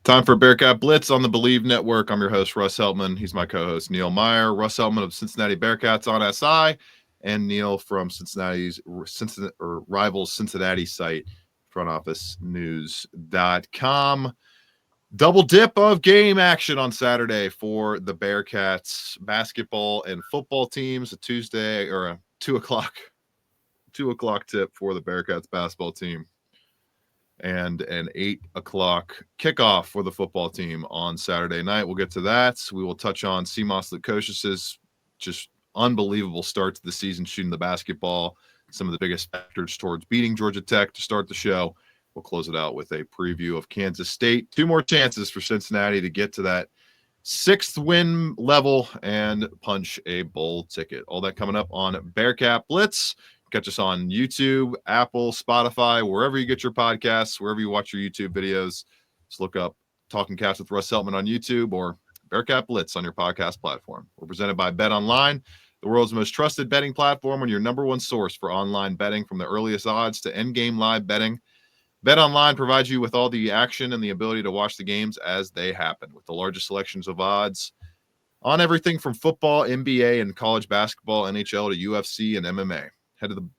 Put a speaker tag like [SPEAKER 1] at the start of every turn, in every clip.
[SPEAKER 1] Time for Bearcat Blitz on the Believe Network. I'm your host, Russ Heltman. He's my co-host, Neil Meyer. Russ Heltman of Cincinnati Bearcats on SI, and Neil from Cincinnati's rivals Cincinnati site, frontofficenews.com. Double dip of game action on Saturday for the Bearcats basketball and football teams. A Tuesday or a 2:00 tip for the Bearcats basketball team, and an 8:00 kickoff for the football team on Saturday night. We'll get to that. We will touch on Simas Lukošius's just unbelievable start to the season shooting the basketball, some of the biggest factors towards beating Georgia Tech to start the show. We'll close it out with a preview of Kansas State. 2 more chances for Cincinnati to get to that 6th win level and punch a bowl ticket. All that coming up on Bearcat Blitz. Catch us on YouTube, Apple, Spotify, wherever you get your podcasts, wherever you watch your YouTube videos. Just look up Talking Cats with Russ Heltman on YouTube or Bearcat Blitz on your podcast platform. We're presented by Bet Online, the world's most trusted betting platform and your number one source for online betting, from the earliest odds to end-game live betting. Bet Online provides you with all the action and the ability to watch the games as they happen, with the largest selections of odds on everything from football, NBA, and college basketball, NHL to UFC and MMA.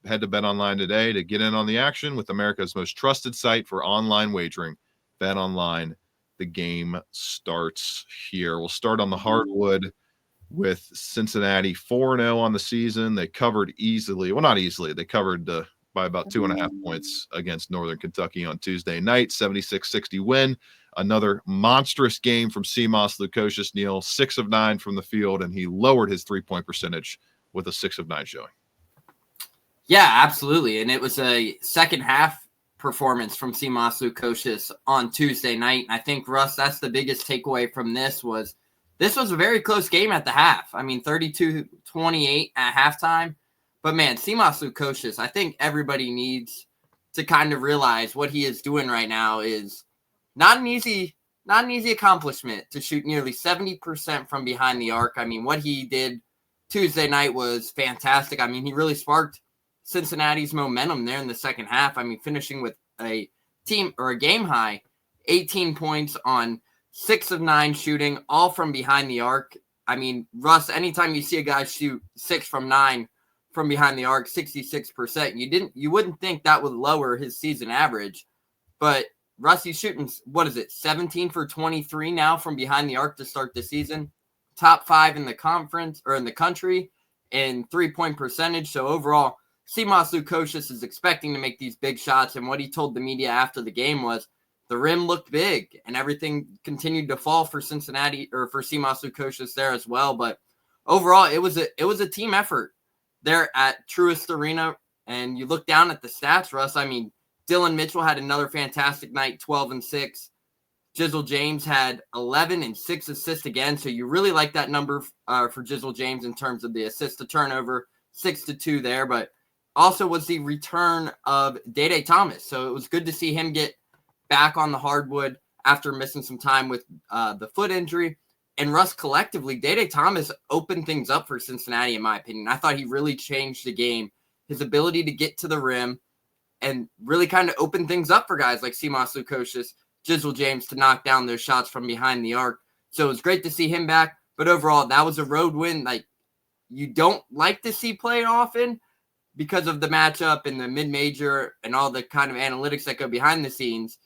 [SPEAKER 1] Head to Bet Online today to get in on the action with America's most trusted site for online wagering. Bet Online, the game starts here. We'll start on the hardwood with Cincinnati 4-0 on the season. They covered easily. Well, not easily. They covered by about 2.5 points against Northern Kentucky on Tuesday night, 76-60 win. Another monstrous game from Simas Lukošius. Neil, 6 of 9 from the field, and he lowered his 3-point percentage with a 6 of 9 showing.
[SPEAKER 2] Yeah, absolutely. And it was a second half performance from Simas Lukošius on Tuesday night. I think, Russ, that's the biggest takeaway from this was a very close game at the half. I mean, 32-28 at halftime. But, man, Simas Lukošius, I think everybody needs to kind of realize what he is doing right now is not an easy accomplishment to shoot nearly 70% from behind the arc. I mean, what he did Tuesday night was fantastic. I mean, he really sparked Cincinnati's momentum there in the second half. I mean, finishing with a game high 18 points on 6 of 9 shooting, all from behind the arc. I mean, Russ, anytime you see a guy shoot 6 from 9 from behind the arc, 66%, you wouldn't think that would lower his season average. But Russ, he's shooting, 17 for 23 now from behind the arc to start the season. Top 5 in the conference or in the country in 3-point percentage. So overall, Simas Lukošius is expecting to make these big shots, and what he told the media after the game was the rim looked big, and everything continued to fall for Cincinnati or for Simas Lukošius there as well. But overall, it was a team effort there at Truist Arena. And you look down at the stats, Russ. I mean, Dylan Mitchell had another fantastic night, 12 and 6. Jizzle James had 11 and 6 assists again. So you really like that number for Jizzle James in terms of the assist to turnover, 6-2 there. But also was the return of Dede Thomas. So it was good to see him get back on the hardwood after missing some time with the foot injury. And Russ, collectively, Dede Thomas opened things up for Cincinnati, in my opinion. I thought he really changed the game. His ability to get to the rim and really kind of open things up for guys like Simas Lukošius, Jizzle James to knock down those shots from behind the arc. So it was great to see him back. But overall, that was a road win. Like, you don't like to see play often because of the matchup and the mid-major and all the kind of analytics that go behind the scenes.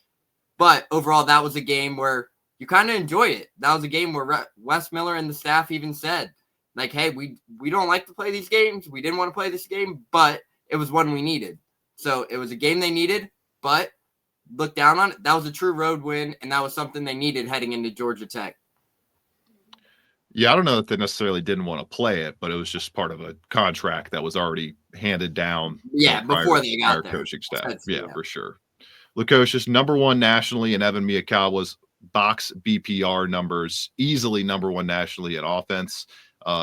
[SPEAKER 2] But overall, that was a game where you kind of enjoy it. That was a game where Wes Miller and the staff even said, like, hey, we don't like to play these games. We didn't want to play this game, but it was one we needed. So it was a game they needed, but look down on it. That was a true road win, and that was something they needed heading into Georgia Tech.
[SPEAKER 1] Yeah, I don't know that they necessarily didn't want to play it, but it was just part of a contract that was already handed down.
[SPEAKER 2] Yeah, before they got there.
[SPEAKER 1] Coaching staff. Yeah, for sure. Lukošius, number 1 nationally, and Evan Miyakawa's box BPR numbers, easily number 1 nationally at offense.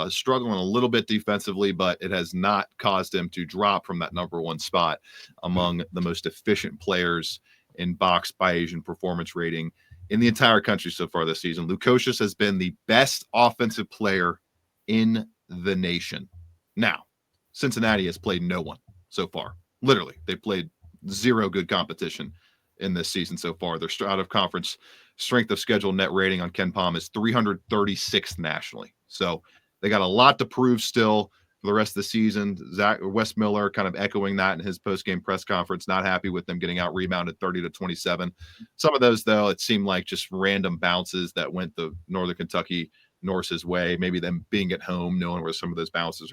[SPEAKER 1] Struggling a little bit defensively, but it has not caused him to drop from that number 1 spot among the most efficient players in box by Asian performance rating in the entire country so far this season. Lukošius has been the best offensive player in the nation. Now, Cincinnati has played no one so far. Literally, they played 0 good competition in this season so far. Their out of conference strength of schedule net rating on KenPom is 336th nationally. So they got a lot to prove still for the rest of the season. Wes Miller kind of echoing that in his post-game press conference, not happy with them getting out rebounded 30-27. Some of those, though, it seemed like just random bounces that went the Northern Kentucky Norse's way. Maybe them being at home, knowing where some of those bounces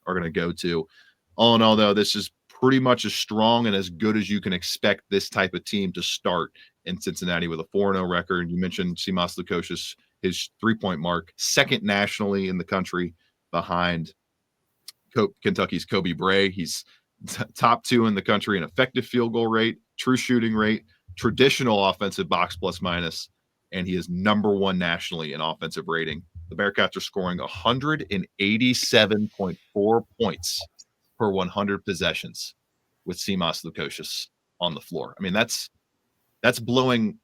[SPEAKER 1] are gonna go to. All in all, though, this is pretty much as strong and as good as you can expect this type of team to start in Cincinnati with a 4-0 record. You mentioned Simas Lukošius, his 3-point mark, second nationally in the country behind Kentucky's Kobe Bray. He's top 2 in the country in effective field goal rate, true shooting rate, traditional offensive box plus minus, and he is number 1 nationally in offensive rating. The Bearcats are scoring 187.4 points per 100 possessions with Simas Lukošius on the floor. I mean, that's blowing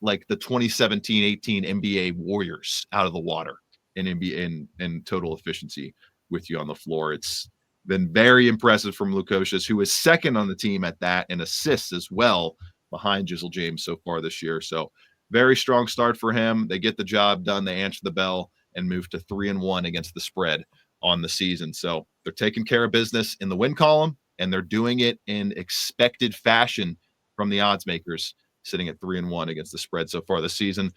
[SPEAKER 1] like the 2017-18 NBA Warriors out of the water in NBA in total efficiency with you on the floor. It's been very impressive from Lukošius, who is second on the team at that and assists as well behind Jizzle James so far this year. So very strong start for him. They get the job done. They answer the bell and move to 3-1 against the spread on the season. So they're taking care of business in the win column, and they're doing it in expected fashion from the odds makers, sitting at 3-1 against the spread so far this season.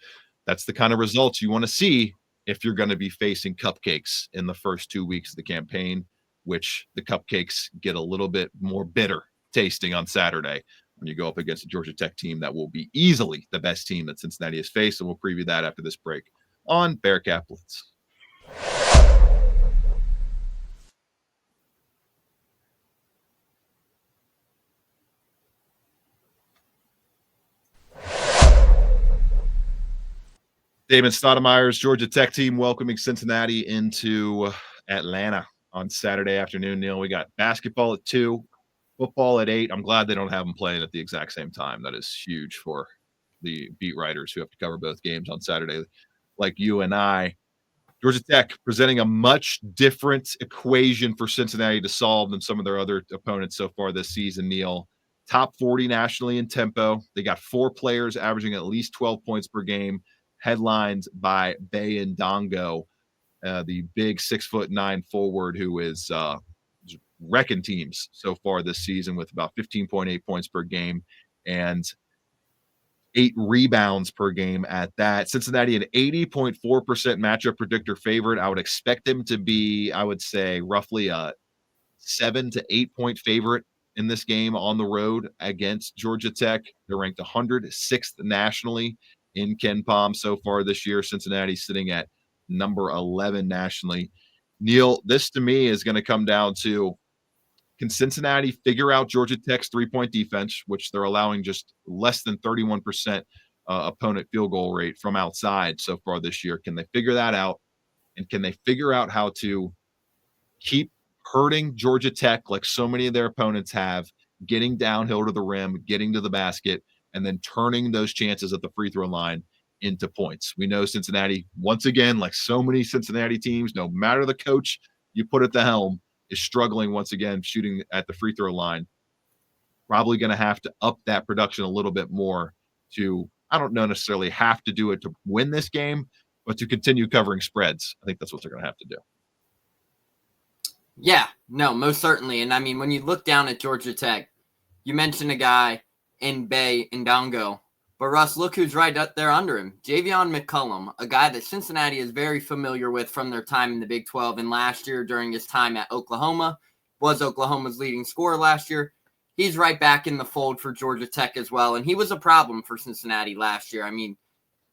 [SPEAKER 1] That's the kind of results you want to see if you're going to be facing cupcakes in the first 2 weeks of the campaign, which the cupcakes get a little bit more bitter tasting on Saturday when you go up against a Georgia Tech team that will be easily the best team that Cincinnati has faced. And we'll preview that after this break on Bearcat Blitz. David Stoudemire's Georgia Tech team welcoming Cincinnati into Atlanta on Saturday afternoon. Neil, we got basketball at 2, football at 8. I'm glad they don't have them playing at the exact same time. That is huge for the beat writers who have to cover both games on Saturday, like you and I. Georgia Tech presenting a much different equation for Cincinnati to solve than some of their other opponents so far this season, Neil. Top 40 nationally in tempo. They got 4 players averaging at least 12 points per game, headlined by Bay Ndongo, the big 6'9" forward who is wrecking teams so far this season with about 15.8 points per game and 8 rebounds per game at that. Cincinnati, an 80.4% matchup predictor favorite. I would expect them to be, I would say, roughly a 7 to 8 point favorite in this game on the road against Georgia Tech. They're ranked 106th nationally in KenPom so far this year. Cincinnati sitting at number 11 nationally. Neil, this to me is going to come down to, can Cincinnati figure out Georgia Tech's 3-point defense, which they're allowing just less than 31% opponent field goal rate from outside so far this year? Can they figure that out? And can they figure out how to keep hurting Georgia Tech like so many of their opponents have, getting downhill to the rim, getting to the basket, and then turning those chances at the free throw line into points? We know Cincinnati, once again, like so many Cincinnati teams, no matter the coach you put at the helm, is struggling once again shooting at the free throw line. Probably going to have to up that production a little bit more to, I don't know necessarily have to do it to win this game, but to continue covering spreads. I think that's what they're going to have to do.
[SPEAKER 2] Yeah, no, most certainly. And I mean, when you look down at Georgia Tech, you mentioned a guy in Bay Ndongo, but Russ, look who's right up there under him. Javion McCullum, a guy that Cincinnati is very familiar with from their time in the Big 12. And last year, during his time at Oklahoma, was Oklahoma's leading scorer last year. He's right back in the fold for Georgia Tech as well. And he was a problem for Cincinnati last year. I mean,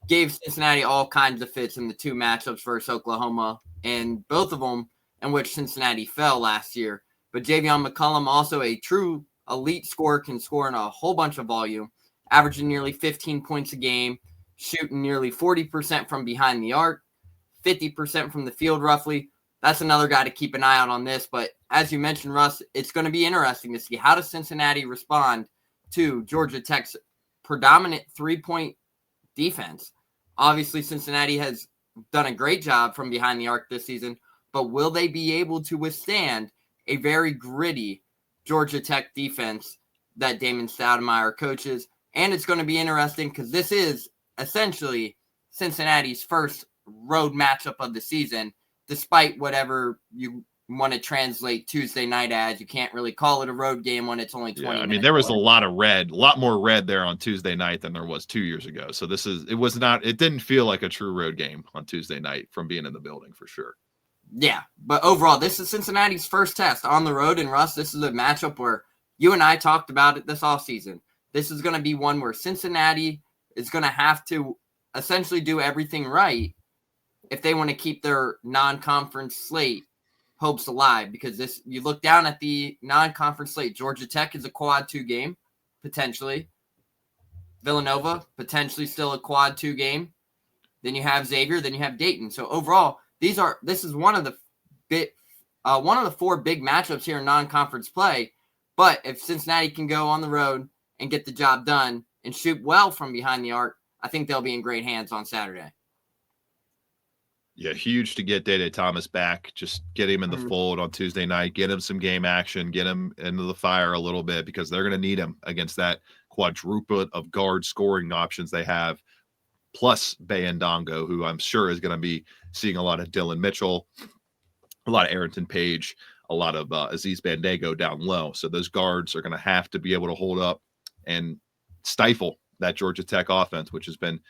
[SPEAKER 2] gave Cincinnati all kinds of fits in the 2 matchups versus Oklahoma, and both of them in which Cincinnati fell last year. But Javion McCullum, also a true elite scorer, can score in a whole bunch of volume, averaging nearly 15 points a game, shooting nearly 40% from behind the arc, 50% from the field roughly. That's another guy to keep an eye out on this. But as you mentioned, Russ, it's going to be interesting to see how does Cincinnati respond to Georgia Tech's predominant 3-point defense. Obviously, Cincinnati has done a great job from behind the arc this season, but will they be able to withstand a very gritty Georgia Tech defense that Damon Stoudemire coaches? And it's going to be interesting because this is essentially Cincinnati's first road matchup of the season, despite whatever you want to translate Tuesday night as. You can't really call it a road game when it's only 20 minutes.
[SPEAKER 1] There was a lot more red there on Tuesday night than there was 2 years ago. So it didn't feel like a true road game on Tuesday night from being in the building for sure.
[SPEAKER 2] Yeah, but overall, this is Cincinnati's first test on the road. And Russ, this is a matchup where you and I talked about it this offseason. This is going to be one where Cincinnati is going to have to essentially do everything right if they want to keep their non-conference slate hopes alive, because you look down at the non-conference slate. Georgia Tech is a quad 2 game, potentially. Villanova, potentially still a quad 2 game. Then you have Xavier, then you have Dayton. So overall, this is one of the 4 big matchups here in non-conference play. But if Cincinnati can go on the road and get the job done and shoot well from behind the arc, I think they'll be in great hands on Saturday.
[SPEAKER 1] Yeah, huge to get Day Thomas back. Just get him in the fold on Tuesday night. Get him some game action. Get him into the fire a little bit because they're going to need him against that quadruplet of guard scoring options they have, plus Bayandongo, who I'm sure is going to be seeing a lot of Dylan Mitchell, a lot of Arrington Page, a lot of Aziz Bandago down low. So those guards are going to have to be able to hold up and stifle that Georgia Tech offense, which has been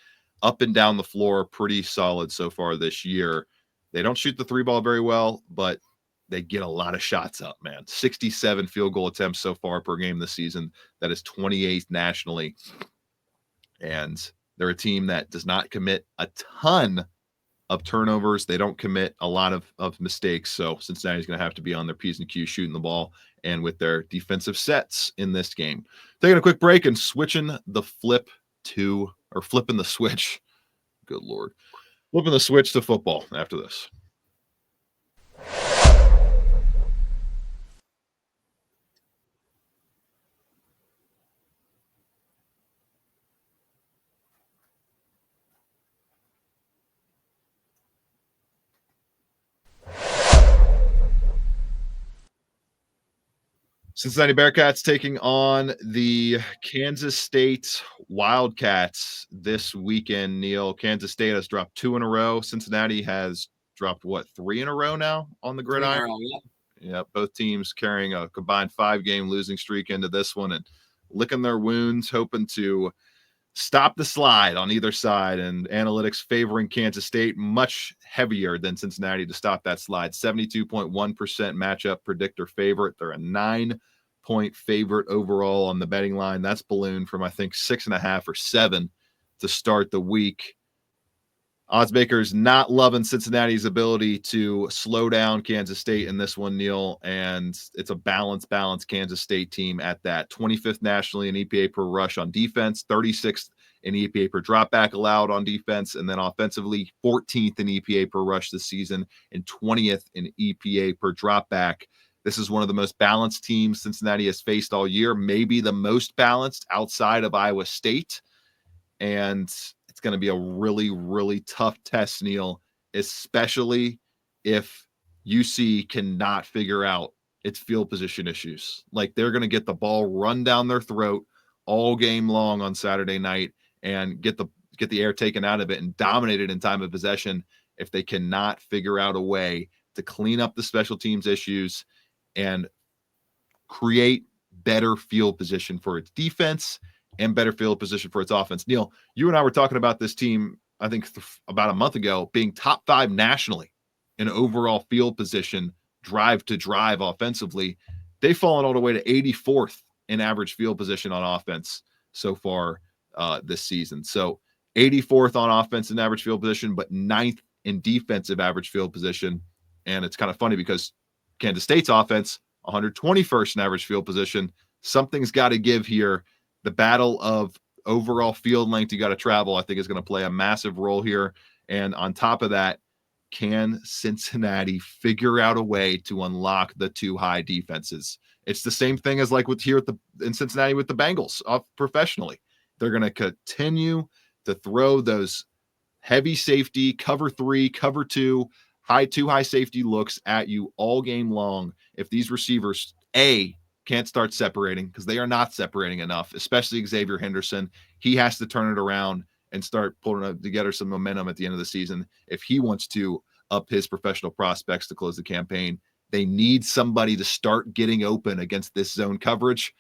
[SPEAKER 1] up and down the floor, pretty solid so far this year. They don't shoot the 3 ball very well, but they get a lot of shots up, man. 67 field goal attempts so far per game this season. That is 28th nationally. And they're a team that does not commit a ton of turnovers. They don't commit a lot of mistakes. So Cincinnati's going to have to be on their P's and Q's shooting the ball and with their defensive sets in this game. Taking a quick break and flipping the switch. Good Lord. Flipping the switch to football after this. Cincinnati Bearcats taking on the Kansas State Wildcats this weekend, Neil. Kansas State has dropped 2 in a row. Cincinnati has dropped, 3 in a row now on the gridiron? Yeah, both teams carrying a combined 5-game losing streak into this one and licking their wounds, hoping to stop the slide on either side, and analytics favoring Kansas State much heavier than Cincinnati to stop that slide. 72.1% matchup predictor favorite. They're a 9-point favorite overall on the betting line. That's ballooned from, I think, 6.5 or 7 to start the week. Oddsmakers not loving Cincinnati's ability to slow down Kansas State in this one, Neil, and it's a balanced Kansas State team at that. 25th nationally in EPA per rush on defense, 36th in EPA per dropback allowed on defense, and then offensively 14th in EPA per rush this season and 20th in EPA per dropback. This is one of the most balanced teams Cincinnati has faced all year, maybe the most balanced outside of Iowa State, and it's going to be a really, really tough test, Neil, especially if UC cannot figure out its field position issues. Like, they're going to get the ball run down their throat all game long on Saturday night and get the air taken out of it and dominate it in time of possession if they cannot figure out a way to clean up the special teams issues and create better field position for its defense and better field position for its offense. Neil, you and I were talking about this team, I think about a month ago, being top 5 nationally in overall field position, drive to drive offensively. They've fallen all the way to 84th in average field position on offense so far this season. So 84th on offense in average field position, but 9th in defensive average field position. And it's kind of funny because Kansas State's offense, 121st in average field position. Something's got to give here. The battle of overall field length you got to travel, I think, is going to play a massive role here. And on top of that, can Cincinnati figure out a way to unlock the 2 high defenses? It's the same thing as like with here in Cincinnati with the Bengals professionally. They're going to continue to throw those heavy safety, cover 3, cover 2, high safety looks at you all game long. If these receivers, A, can't start separating because they are not separating enough, especially Xavier Henderson. He has to turn it around and start pulling together some momentum at the end of the season if he wants to up his professional prospects to close the campaign. They need somebody to start getting open against this zone coverage.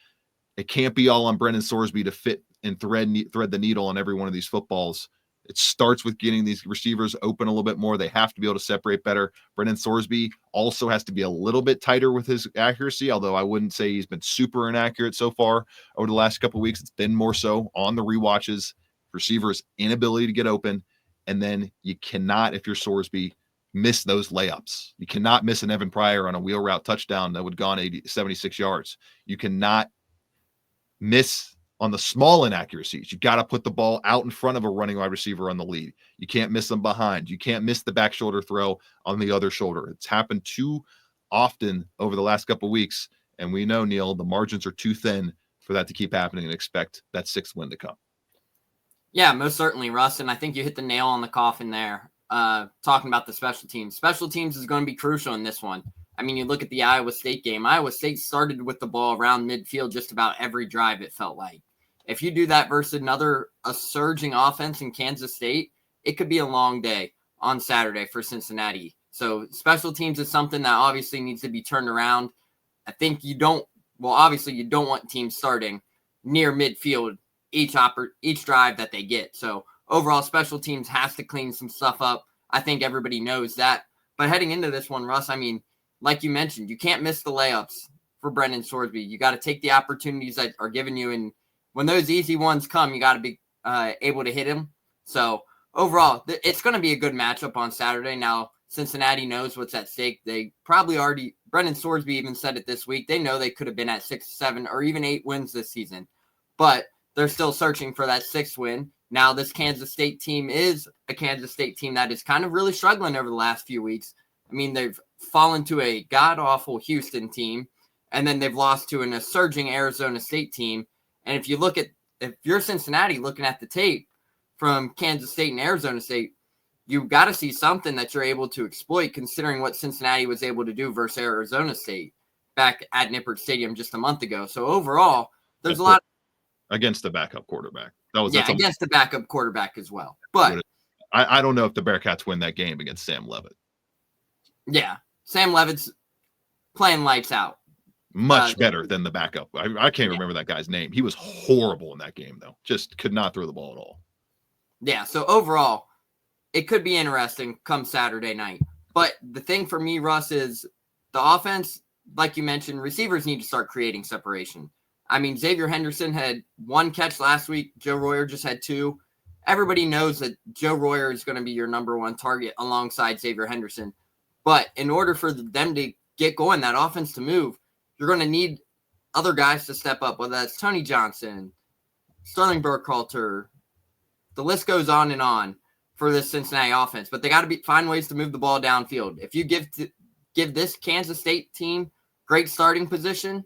[SPEAKER 1] It can't be all on Brendan Sorsby to fit and thread the needle on every one of these footballs. It starts with getting these receivers open a little bit more. They have to be able to separate better. Brendan Sorsby also has to be a little bit tighter with his accuracy, although I wouldn't say he's been super inaccurate so far over the last couple of weeks. It's been more so on the rewatches, receivers' inability to get open. And then you cannot, if you're Sorsby, miss those layups. You cannot miss an Evan Pryor on a wheel route touchdown that would have gone 76 yards. You cannot miss on the small inaccuracies. You got to put the ball out in front of a running wide receiver on the lead. You can't miss them behind. You can't miss the back shoulder throw on the other shoulder. It's happened too often over the last couple of weeks. And we know, Neil, the margins are too thin for that to keep happening and expect that 6th win to come.
[SPEAKER 2] Yeah, most certainly, Russ. And I think you hit the nail on the coffin there. Talking about the special teams. Special teams is going to be crucial in this one. I mean, you look at the Iowa State game. Iowa State started with the ball around midfield just about every drive, it felt like. If you do that versus a surging offense in Kansas State, it could be a long day on Saturday for Cincinnati. So special teams is something that obviously needs to be turned around. I think obviously you don't want teams starting near midfield each drive that they get. So overall, special teams has to clean some stuff up. I think everybody knows that. But heading into this one, Russ, I mean, like you mentioned, you can't miss the layups for Brendan Sorsby. You got to take the opportunities that are given you, and when those easy ones come, you got to be able to hit them. So overall, it's going to be a good matchup on Saturday. Now, Cincinnati knows what's at stake. They probably already, Brendan Sorsby even said it this week, they know they could have been at 6, 7, or even 8 wins this season. But they're still searching for that 6th win. Now, this Kansas State team is a Kansas State team that is kind of really struggling over the last few weeks. I mean, they've fallen to a god-awful Houston team, and then they've lost to a surging Arizona State team. And if you're Cincinnati looking at the tape from Kansas State and Arizona State, you've got to see something that you're able to exploit, considering what Cincinnati was able to do versus Arizona State back at Nippert Stadium just a month ago. So overall, there's a lot
[SPEAKER 1] against the backup quarterback.
[SPEAKER 2] Against the backup quarterback as well. But
[SPEAKER 1] I don't know if the Bearcats win that game against Sam Leavitt.
[SPEAKER 2] Yeah, Sam Leavitt's playing lights out.
[SPEAKER 1] Much better than the backup. I can't remember that guy's name. He was horrible in that game, though. Just could not throw the ball at all.
[SPEAKER 2] Yeah, so overall, it could be interesting come Saturday night. But the thing for me, Russ, is the offense, like you mentioned, receivers need to start creating separation. I mean, Xavier Henderson had 1 catch last week. Joe Royer just had 2. Everybody knows that Joe Royer is going to be your number 1 target alongside Xavier Henderson. But in order for them to get going, that offense to move, you're going to need other guys to step up, whether that's Tony Johnson, Sterling Burkhalter. The list goes on and on for this Cincinnati offense. But they got to find ways to move the ball downfield. If you give this Kansas State team great starting position,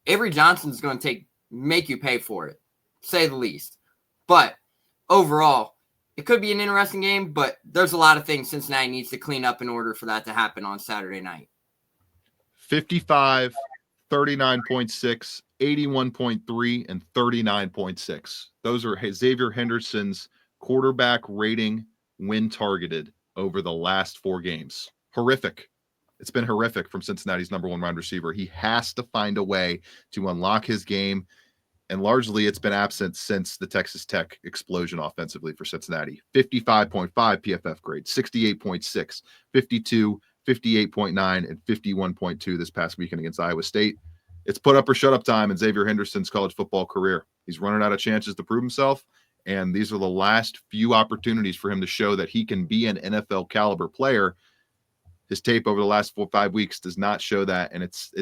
[SPEAKER 2] Avery Johnson's going to make you pay for it, to say the least. But overall, it could be an interesting game, but there's a lot of things Cincinnati needs to clean up in order for that to happen on Saturday night.
[SPEAKER 1] 55, 39.6, 81.3, and 39.6. Those are Xavier Henderson's quarterback rating when targeted over the last 4 games. Horrific. It's been horrific from Cincinnati's number 1 wide receiver. He has to find a way to unlock his game, and largely it's been absent since the Texas Tech explosion offensively for Cincinnati. 55.5 PFF grade, 68.6, 52, 58.9, and 51.2 this past weekend against Iowa State. It's put up or shut up time in Xavier Henderson's college football career. He's running out of chances to prove himself, and these are the last few opportunities for him to show that he can be an NFL caliber player. His tape over the last 4 or 5 weeks does not show that, and it's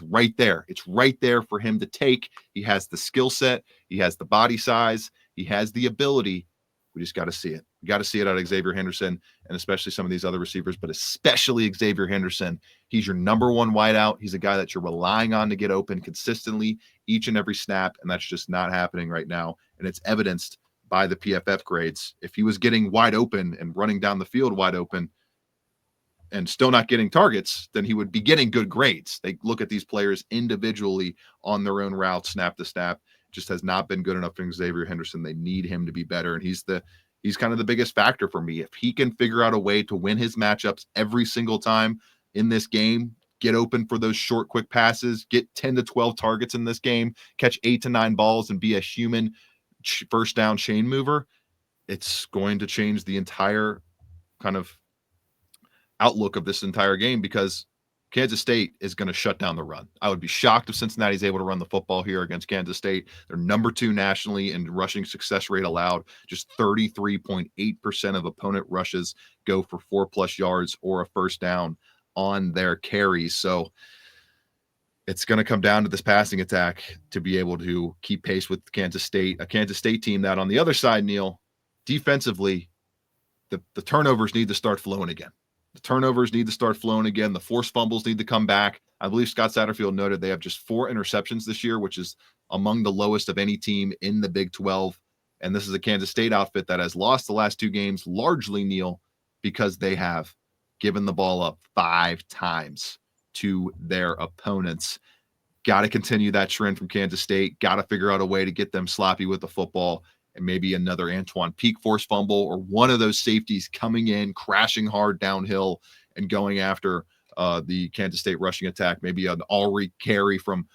[SPEAKER 1] right there. It's right there for him to take. He has the skill set. He has the body size. He has the ability. We just got to see it. We got to see it out of Xavier Henderson, and especially some of these other receivers, but especially Xavier Henderson. He's your number 1 wideout. He's a guy that you're relying on to get open consistently each and every snap, and that's just not happening right now, and it's evidenced by the PFF grades. If he was getting wide open and running down the field wide open, and still not getting targets, then he would be getting good grades. They look at these players individually on their own route, snap to snap. Just has not been good enough for Xavier Henderson. They need him to be better, and he's kind of the biggest factor for me. If he can figure out a way to win his matchups every single time in this game, get open for those short, quick passes, get 10 to 12 targets in this game, catch 8 to 9 balls, and be a human first down chain mover, it's going to change the entire kind of outlook of this entire game, because Kansas State is going to shut down the run. I would be shocked if Cincinnati is able to run the football here against Kansas State. They're number 2 nationally in rushing success rate allowed. Just 33.8% of opponent rushes go for 4+ yards or a first down on their carries. So it's going to come down to this passing attack to be able to keep pace with Kansas State, a Kansas State team that on the other side, Neil, defensively, the turnovers need to start flowing again. The turnovers need to start flowing again. The forced fumbles need to come back. I believe Scott Satterfield noted they have just 4 interceptions this year, which is among the lowest of any team in the Big 12. And this is a Kansas State outfit that has lost the last 2 games, largely, Neil, because they have given the ball up 5 times to their opponents. Got to continue that trend from Kansas State. Got to figure out a way to get them sloppy with the football. And maybe another Antoine Peak force fumble, or one of those safeties coming in, crashing hard downhill and going after the Kansas State rushing attack. Maybe an all-read carry from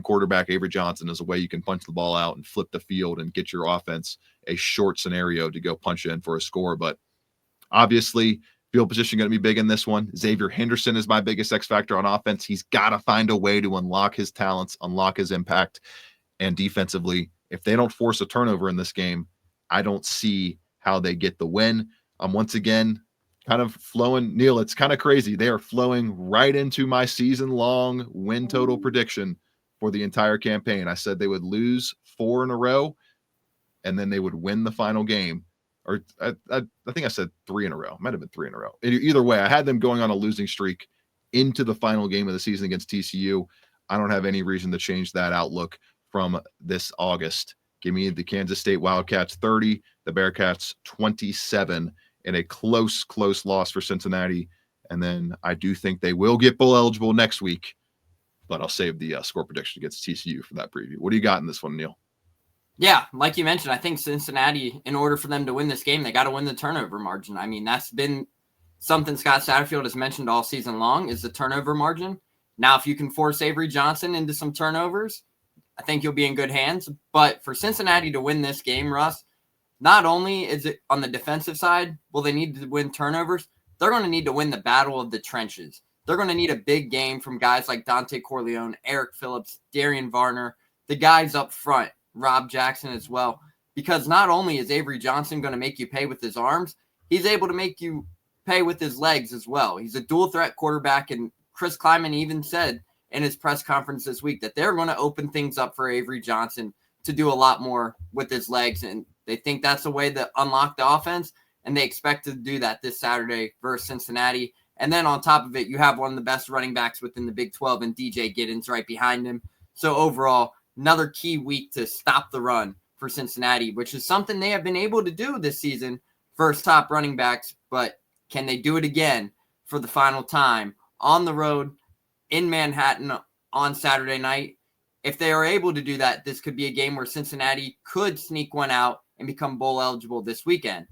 [SPEAKER 1] quarterback Avery Johnson as a way you can punch the ball out and flip the field and get your offense a short scenario to go punch in for a score. But obviously, field position going to be big in this one. Xavier Henderson is my biggest X factor on offense. He's got to find a way to unlock his talents, unlock his impact. And defensively, if they don't force a turnover in this game, I don't see how they get the win. Once again, kind of flowing. Neil, it's kind of crazy. They are flowing right into my season-long win total prediction for the entire campaign. I said they would lose 4 in a row, and then they would win the final game. Or I think I said 3 in a row. Might have been 3 in a row. Either way, I had them going on a losing streak into the final game of the season against TCU. I don't have any reason to change that outlook from this August. Give me the Kansas State Wildcats 30, the Bearcats 27, in a close loss for Cincinnati. And then I do think they will get bowl eligible next week, but I'll save the score prediction against TCU for that preview. What do you got in this one, Neil?
[SPEAKER 2] Yeah, like you mentioned, I think Cincinnati, in order for them to win this game, they got to win the turnover margin. I mean, that's been something Scott Satterfield has mentioned all season long, is the turnover margin. Now, if you can force Avery Johnson into some turnovers, I think you'll be in good hands. But for Cincinnati to win this game, Russ, not only is it on the defensive side, will they need to win turnovers, they're going to need to win the battle of the trenches. They're going to need a big game from guys like Dante Corleone, Eric Phillips, Darian Varner, the guys up front, Rob Jackson as well. Because not only is Avery Johnson going to make you pay with his arms, he's able to make you pay with his legs as well. He's a dual threat quarterback, and Chris Kleiman even said in his press conference this week that they're going to open things up for Avery Johnson to do a lot more with his legs. And they think that's a way to unlock the offense. And they expect to do that this Saturday versus Cincinnati. And then on top of it, you have one of the best running backs within the Big 12 and DJ Giddens right behind him. So overall, another key week to stop the run for Cincinnati, which is something they have been able to do this season versus top running backs. But can they do it again for the final time on the road in Manhattan on Saturday night? If they are able to do that, this could be a game where Cincinnati could sneak one out and become bowl eligible this weekend.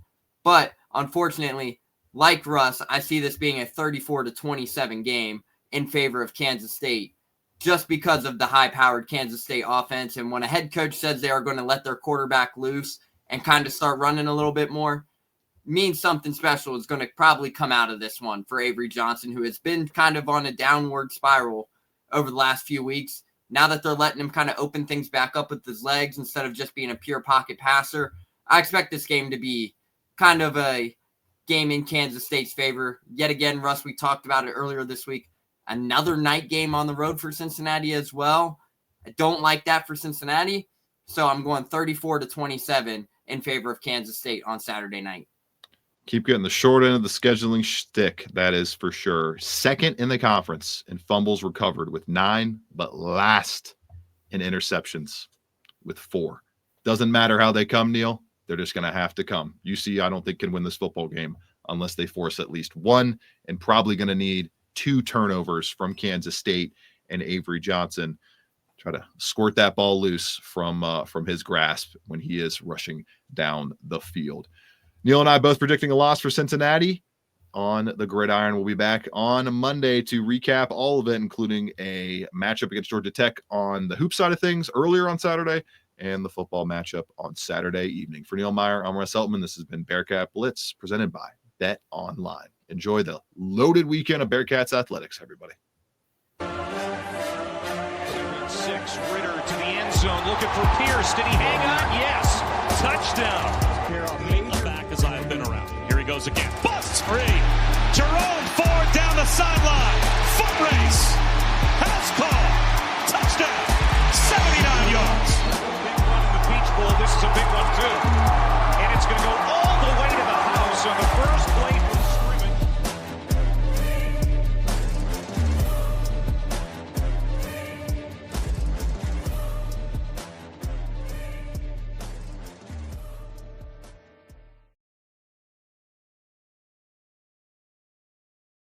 [SPEAKER 2] But unfortunately, like Russ, I see this being a 34-27 game in favor of Kansas State, just because of the high-powered Kansas State offense. And when a head coach says they are going to let their quarterback loose and kind of start running a little bit more, means something special is going to probably come out of this one for Avery Johnson, who has been kind of on a downward spiral over the last few weeks. Now that they're letting him kind of open things back up with his legs instead of just being a pure pocket passer, I expect this game to be kind of a game in Kansas State's favor. Yet again, Russ, we talked about it earlier this week. Another night game on the road for Cincinnati as well. I don't like that for Cincinnati, so I'm going 34-27 in favor of Kansas State on Saturday night.
[SPEAKER 1] Keep getting the short end of the scheduling shtick, that is for sure. Second in the conference in fumbles recovered with 9, but last in interceptions with 4. Doesn't matter how they come, Neil. They're just going to have to come. UC, I don't think, can win this football game unless they force at least one, and probably going to need 2 turnovers from Kansas State and Avery Johnson. Try to squirt that ball loose from his grasp when he is rushing down the field. Neil and I both predicting a loss for Cincinnati on the gridiron. We'll be back on Monday to recap all of it, including a matchup against Georgia Tech on the hoop side of things earlier on Saturday and the football matchup on Saturday evening. For Neil Meyer, I'm Russ Eltman. This has been Bearcat Blitz presented by Bet Online. Enjoy the loaded weekend of Bearcats athletics, everybody.
[SPEAKER 3] 6, Ritter to the end zone, looking for Pierce. Did he hang on? Yes. Touchdown. Back as I've been around. Here he goes again. Busts free. Jerome Ford down the sideline. Foot race.